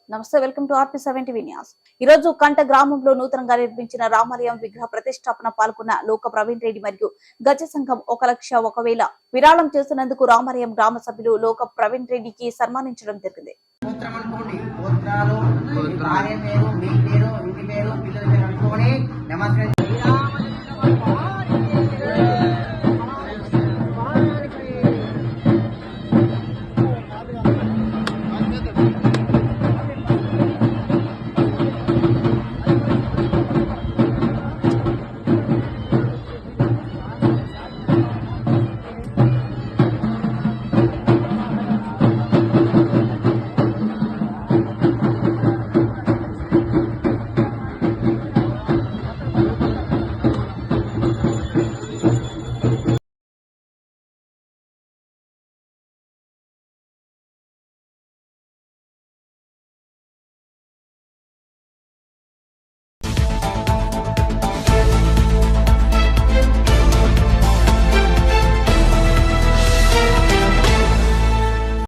నమస్తే, welcome to RP7 TV news. ఈ రోజు కంట గ్రామంలో నూతనంగా నిర్మించిన రామాలయం విగ్రహ ప్రతిష్టాపన పాల్గొన్న లోక ప్రవీణ్ రెడ్డి మరియు గజ సంఘం 1,01,000 విరాళం చేస్తున్నందుకు రామాలయం గ్రామ సభ్యులు లోక ప్రవీణ్ రెడ్డికి సన్మానించడం జరిగింది.